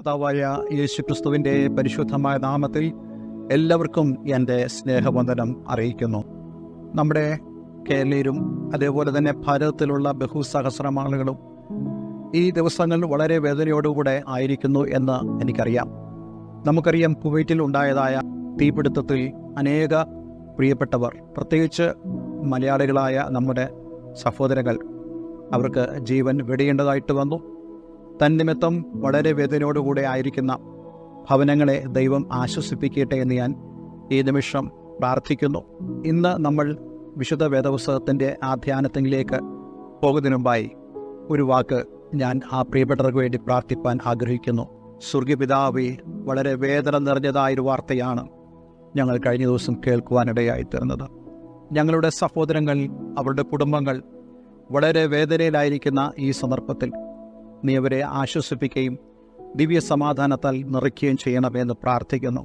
കർത്താവായ യേശുക്രിസ്തുവിൻ്റെ പരിശുദ്ധമായ നാമത്തിൽ എല്ലാവർക്കും എൻ്റെ സ്നേഹവന്ദനം അറിയിക്കുന്നു. നമ്മുടെ കേരളീയരും അതേപോലെ തന്നെ ഭാരതത്തിലുള്ള ബഹുസഹസ്രം ആളുകളും ഈ ദിവസങ്ങളിൽ വളരെ വേദനയോടുകൂടെ ആയിരിക്കുന്നു എന്ന് എനിക്കറിയാം. നമുക്കറിയാം, കുവൈറ്റിൽ ഉണ്ടായതായ തീപിടുത്തത്തിൽ അനേക പ്രിയപ്പെട്ടവർ, പ്രത്യേകിച്ച് മലയാളികളായ നമ്മുടെ സഹോദരങ്ങൾ, അവർക്ക് ജീവൻ വെടിയേണ്ടതായിട്ട് വന്നു. തന്നിമിത്തം വളരെ വേദനയോടുകൂടെ ആയിരിക്കുന്ന ഭവനങ്ങളെ ദൈവം ആശ്വസിപ്പിക്കട്ടെ എന്ന് ഞാൻ ഈ നിമിഷം പ്രാർത്ഥിക്കുന്നു. ഇന്ന് നമ്മൾ വിശുദ്ധ വേദപുസ്തകത്തിൻ്റെ ആ ധ്യാനത്തിലേക്ക് പോകുന്നതിന് മുമ്പായി ഒരു വാക്ക് ഞാൻ ആ പ്രിയപ്പെട്ടവർക്ക് വേണ്ടി പ്രാർത്ഥിപ്പാൻ ആഗ്രഹിക്കുന്നു. സ്വർഗപിതാവേ, വളരെ വേദന നിറഞ്ഞതായൊരു വാർത്തയാണ് ഞങ്ങൾ കഴിഞ്ഞ ദിവസം കേൾക്കുവാനിടയായി തീർന്നത്. ഞങ്ങളുടെ സഹോദരങ്ങൾ, അവരുടെ കുടുംബങ്ങൾ വളരെ വേദനയിലായിരിക്കുന്ന ഈ സന്ദർഭത്തിൽ നീ അവരെ ആശ്വസിപ്പിക്കുകയും ദിവ്യ സമാധാനത്താൽ നിറയ്ക്കുകയും ചെയ്യണമെന്ന് പ്രാർത്ഥിക്കുന്നു.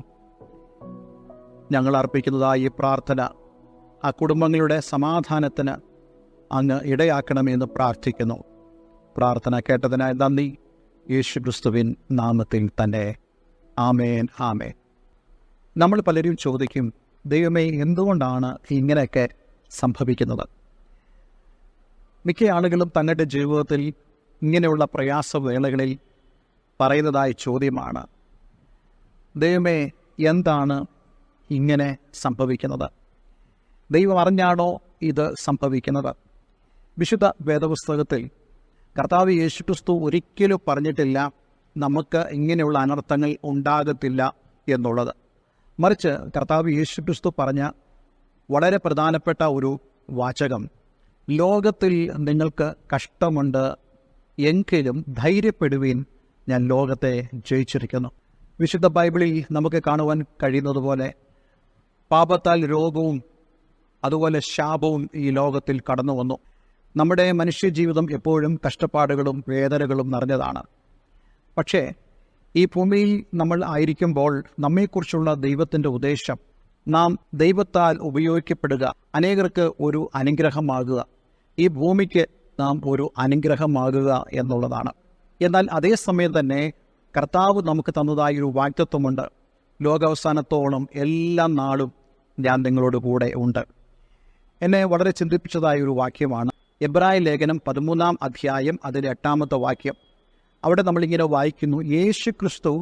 ഞങ്ങൾ അർപ്പിക്കുന്നതായി ഈ പ്രാർത്ഥന ആ കുടുംബങ്ങളുടെ സമാധാനത്തിന് അങ്ങ് ഇടയാക്കണമെന്ന് പ്രാർത്ഥിക്കുന്നു. പ്രാർത്ഥന കേട്ടതിനായി നന്ദി. യേശുക്രിസ്തുവിൻ നാമത്തിൽ തന്നെ. ആമേൻ, ആമേൻ. നമ്മൾ പലരും ചോദിക്കും, ദൈവമേ, എന്തുകൊണ്ടാണ് ഇങ്ങനെയൊക്കെ സംഭവിക്കുന്നത്? മിക്ക ആളുകളും തങ്ങളുടെ ജീവിതത്തിൽ ഇങ്ങനെയുള്ള പ്രയാസവേളകളിൽ പറയുന്നതായ ചോദ്യമാണ്, ദൈവമേ, എന്താണ് ഇങ്ങനെ സംഭവിക്കുന്നത്? ദൈവം അറിഞ്ഞാണോ ഇത് സംഭവിക്കുന്നത്? വിശുദ്ധ വേദപുസ്തകത്തിൽ കർത്താവ് യേശുക്രിസ്തു ഒരിക്കലും പറഞ്ഞിട്ടില്ല നമുക്ക് ഇങ്ങനെയുള്ള അനർത്ഥങ്ങൾ ഉണ്ടാകത്തില്ല എന്നുള്ളത്. മറിച്ച് കർത്താവ് യേശുക്രിസ്തു പറഞ്ഞ വളരെ പ്രധാനപ്പെട്ട ഒരു വാചകം, ലോകത്തിൽ നിങ്ങൾക്ക് കഷ്ടമുണ്ട്, എങ്കിലും ധൈര്യപ്പെടുവീൻ, ഞാൻ ലോകത്തെ ജയിച്ചിരിക്കുന്നു. വിശുദ്ധ ബൈബിളിൽ നമുക്ക് കാണുവാൻ കഴിയുന്നതുപോലെ പാപത്താൽ രോഗവും അതുപോലെ ശാപവും ഈ ലോകത്തിൽ കടന്നു വന്നു. നമ്മുടെ മനുഷ്യജീവിതം എപ്പോഴും കഷ്ടപ്പാടുകളും വേദനകളും നിറഞ്ഞതാണ്. പക്ഷേ ഈ ഭൂമിയിൽ നമ്മൾ ആയിരിക്കുമ്പോൾ നമ്മെക്കുറിച്ചുള്ള ദൈവത്തിൻ്റെ ഉദ്ദേശം നാം ദൈവത്താൽ ഉപയോഗിക്കപ്പെടുക, അനേകർക്ക് ഒരു അനുഗ്രഹമാകുക, ഈ ഭൂമിക്ക് നാം ഒരു അനുഗ്രഹമാകുക എന്നുള്ളതാണ്. എന്നാൽ അതേസമയം തന്നെ കർത്താവ് നമുക്ക് തന്നതായ ഒരു വാഗ്ദത്വമുണ്ട്, ലോകാവസാനത്തോളം എല്ലാ നാളും ഞാൻ നിങ്ങളോട് കൂടെ ഉണ്ട്. എന്നെ വളരെ ചിന്തിപ്പിച്ചതായ ഒരു വാക്യമാണ് എബ്രായ ലേഖനം 13-ാം അധ്യായം അതിൻ്റെ 8-ാമത്തെ വാക്യം. അവിടെ നമ്മളിങ്ങനെ വായിക്കുന്നു, യേശു ക്രിസ്തു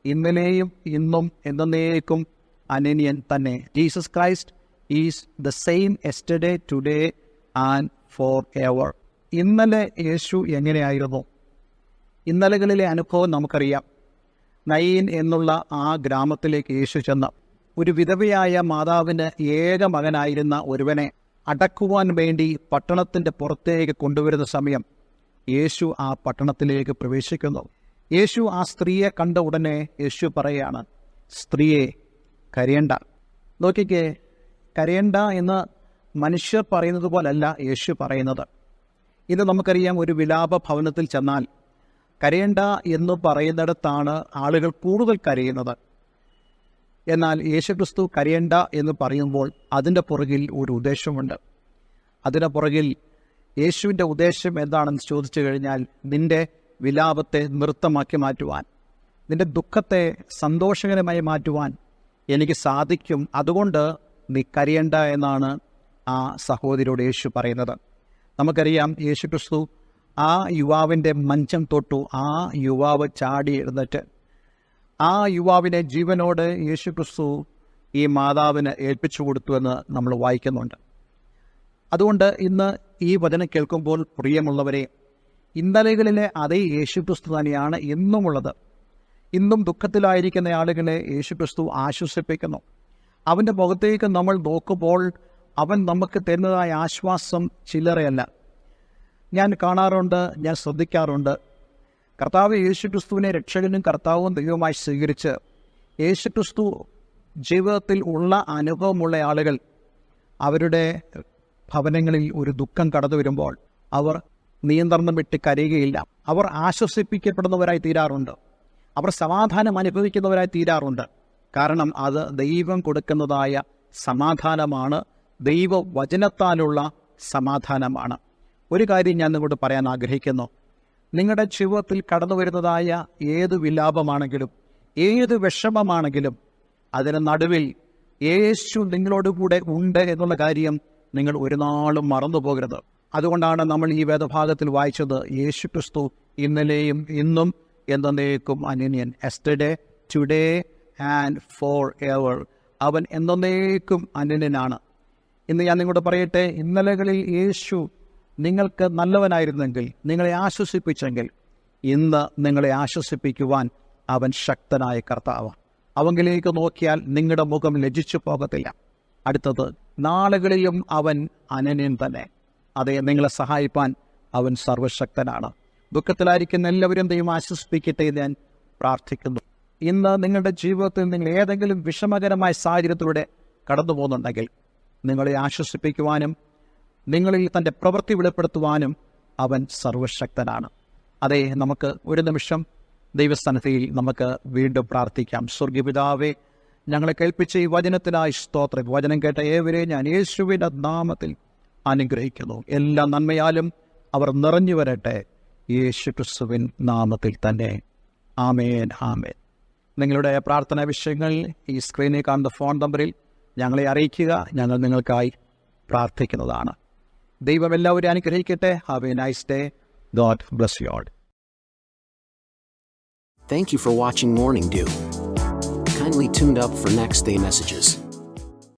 ഇന്നലെയും ഇന്നും എന്നേക്കും അനന്യൻ തന്നെ. Jesus Christ is the same yesterday, today and for ever. ഇന്നലെ യേശു എങ്ങനെയായിരുന്നു? ഇന്നലകളിലെ അനുഭവം നമുക്കറിയാം. നയീൻ എന്നുള്ള ആ ഗ്രാമത്തിലേക്ക് യേശു ചെന്ന് ഒരു വിധവയായ മാതാവിന് ഏക മകനായിരുന്ന ഒരുവനെ അടക്കുവാൻ വേണ്ടി പട്ടണത്തിൻ്റെ പുറത്തേക്ക് കൊണ്ടുവരുന്ന സമയം യേശു ആ പട്ടണത്തിലേക്ക് പ്രവേശിക്കുന്നു. യേശു ആ സ്ത്രീയെ കണ്ട ഉടനെ യേശു പറയുകയാണ്, സ്ത്രീയെ, കരയണ്ട. നോക്കിക്കേ, കരയണ്ട എന്ന് മനുഷ്യർ പറയുന്നത് പോലല്ല യേശു പറയുന്നത്. ഇത് നമുക്കറിയാം, ഒരു വിലാപ ഭവനത്തിൽ ചെന്നാൽ കരയണ്ട എന്ന് പറയുന്നിടത്താണ് ആളുകൾ കൂടുതൽ കരയുന്നത്. എന്നാൽ യേശുക്രിസ്തു കരയണ്ട എന്ന് പറയുമ്പോൾ അതിൻ്റെ പുറകിൽ ഒരു ഉദ്ദേശമുണ്ട്. അതിൻ്റെ പുറകിൽ യേശുവിൻ്റെ ഉദ്ദേശം എന്താണെന്ന് ചോദിച്ചു കഴിഞ്ഞാൽ, നിൻ്റെ വിലാപത്തെ നൃത്തമാക്കി മാറ്റുവാൻ, നിൻ്റെ ദുഃഖത്തെ സന്തോഷകരമായി മാറ്റുവാൻ എനിക്ക് സാധിക്കും, അതുകൊണ്ട് നീ കരയണ്ട എന്നാണ് ആ സഹോദരിയോട് യേശു പറയുന്നത്. നമുക്കറിയാം, യേശുക്രിസ്തു ആ യുവാവിൻ്റെ മഞ്ചം തൊട്ടു. ആ യുവാവ് ചാടി എഴുന്നേറ്റ് ആ യുവാവിനെ ജീവനോട് യേശുക്രിസ്തു ഈ മാതാവിന് ഏൽപ്പിച്ചു കൊടുത്തുവെന്ന് നമ്മൾ വായിക്കുന്നുണ്ട്. അതുകൊണ്ട് ഇന്ന് ഈ വചനം കേൾക്കുമ്പോൾ പ്രിയമുള്ളവരെ, ഇന്നലകളിലെ അതേ യേശുക്രിസ്തു തന്നെയാണ് ഇന്നുമുള്ളത്. ഇന്നും ദുഃഖത്തിലായിരിക്കുന്ന ആളുകളെ യേശുക്രിസ്തു ആശ്വസിപ്പിക്കുന്നു. അവൻ്റെ മുഖത്തേക്ക് നമ്മൾ നോക്കുമ്പോൾ അവൻ നമുക്ക് തരുന്നതായ ആശ്വാസം ചില്ലറയല്ല. ഞാൻ കാണാറുണ്ട്, ഞാൻ ശ്രദ്ധിക്കാറുണ്ട്, കർത്താവ് യേശുക്രിസ്തുവിനെ രക്ഷകനും കർത്താവും ദൈവമായി സ്വീകരിച്ച് യേശുക്രിസ്തു ജീവിതത്തിൽ ഉള്ള അനുഭവമുള്ള ആളുകൾ അവരുടെ ഭവനങ്ങളിൽ ഒരു ദുഃഖം കടന്നു വരുമ്പോൾ അവർ നിയന്ത്രണം വിട്ട് കരയുകയില്ല. അവർ ആശ്വസിപ്പിക്കപ്പെടുന്നവരായി തീരാറുണ്ട്. അവർ സമാധാനം അനുഭവിക്കുന്നവരായി തീരാറുണ്ട്. കാരണം അത് ദൈവം കൊടുക്കുന്നതായ സമാധാനമാണ്, ദൈവവചനത്താലുള്ള സമാധാനമാണ്. ഒരു കാര്യം ഞാൻ നിങ്ങളോട് പറയാൻ ആഗ്രഹിക്കുന്നു. നിങ്ങളുടെ ജീവിതത്തിൽ കടന്നു വരുന്നതായ ഏത് വിലാപമാണെങ്കിലും ഏത് വിഷമമാണെങ്കിലും അതിന് നടുവിൽ യേശു നിങ്ങളോട് കൂടെ ഉണ്ട് എന്നുള്ള കാര്യം നിങ്ങൾ ഒരു നാളും മറന്നു പോകരുത്. അതുകൊണ്ടാണ് നമ്മൾ ഈ വേദഭാഗത്തിൽ വായിച്ചത്, യേശു ക്രിസ്തു ഇന്നലെയും ഇന്നും എന്നേക്കും അനന്യൻ. Yesterday, today and for ever. അവൻ എന്നേക്കും അനന്യനാണ്. ഇന്ന് ഞാൻ നിങ്ങളോട് പറയട്ടെ, ഇന്നലകളിൽ യേശു നിങ്ങൾക്ക് നല്ലവനായിരുന്നെങ്കിൽ, നിങ്ങളെ ആശ്വസിപ്പിച്ചെങ്കിൽ, ഇന്ന് നിങ്ങളെ ആശ്വസിപ്പിക്കുവാൻ അവൻ ശക്തനായ കർത്താവ്. അവങ്കിലേക്ക് നോക്കിയാൽ നിങ്ങളുടെ മുഖം ലജ്ജിച്ചു പോകത്തില്ല. അടുത്തത്, നാളുകളിലും അവൻ അനന്യൻ തന്നെ. അതെ, നിങ്ങളെ സഹായിപ്പാൻ അവൻ സർവശക്തനാണ്. ദുഃഖത്തിലായിരിക്കുന്ന എല്ലാവരും ദൈവം ആശ്വസിപ്പിക്കട്ടെ എന്ന് ഞാൻ പ്രാർത്ഥിക്കുന്നു. ഇന്ന് നിങ്ങളുടെ ജീവിതത്തിൽ നിങ്ങൾ ഏതെങ്കിലും വിഷമകരമായ സാഹചര്യത്തിലൂടെ കടന്നു പോകുന്നുണ്ടെങ്കിൽ നിങ്ങളെ ആശ്വസിപ്പിക്കുവാനും നിങ്ങളിൽ തൻ്റെ പ്രവൃത്തി വെളിപ്പെടുത്തുവാനും അവൻ സർവശക്തനാണ്. അതെ, നമുക്ക് ഒരു നിമിഷം ദൈവസന്നിധിയിൽ നമുക്ക് വീണ്ടും പ്രാർത്ഥിക്കാം. സ്വർഗ്ഗപിതാവേ, ഞങ്ങളെ കേൾപ്പിച്ച ഈ വചനത്തിനായി സ്തോത്രം. വചനം കേട്ട ഏവരെയും ഞാൻ യേശുവിൻ്റെ നാമത്തിൽ അനുഗ്രഹിക്കുന്നു. എല്ലാ നന്മയാലും അവർ നിറഞ്ഞു വരട്ടെ, യേശു ക്രിസ്തുവിൻ നാമത്തിൽ തന്നെ. ആമേൻ, ആമേൻ. നിങ്ങളുടെ പ്രാർത്ഥനാ വിഷയങ്ങൾ ഈ സ്ക്രീനിൽ കാണുന്ന ഫോൺ നമ്പറിൽ ഞങ്ങളെ അറിയിക്കുക. ഞങ്ങൾ നിങ്ങൾക്കായി പ്രാർത്ഥിക്കുന്നതാണ്. ദൈവം എല്ലാവരെയും അനുഗ്രഹിക്കട്ടെ. Have A nice day. God bless you all. Thank you for watching Morning Dew. Kindly tune up for next day messages.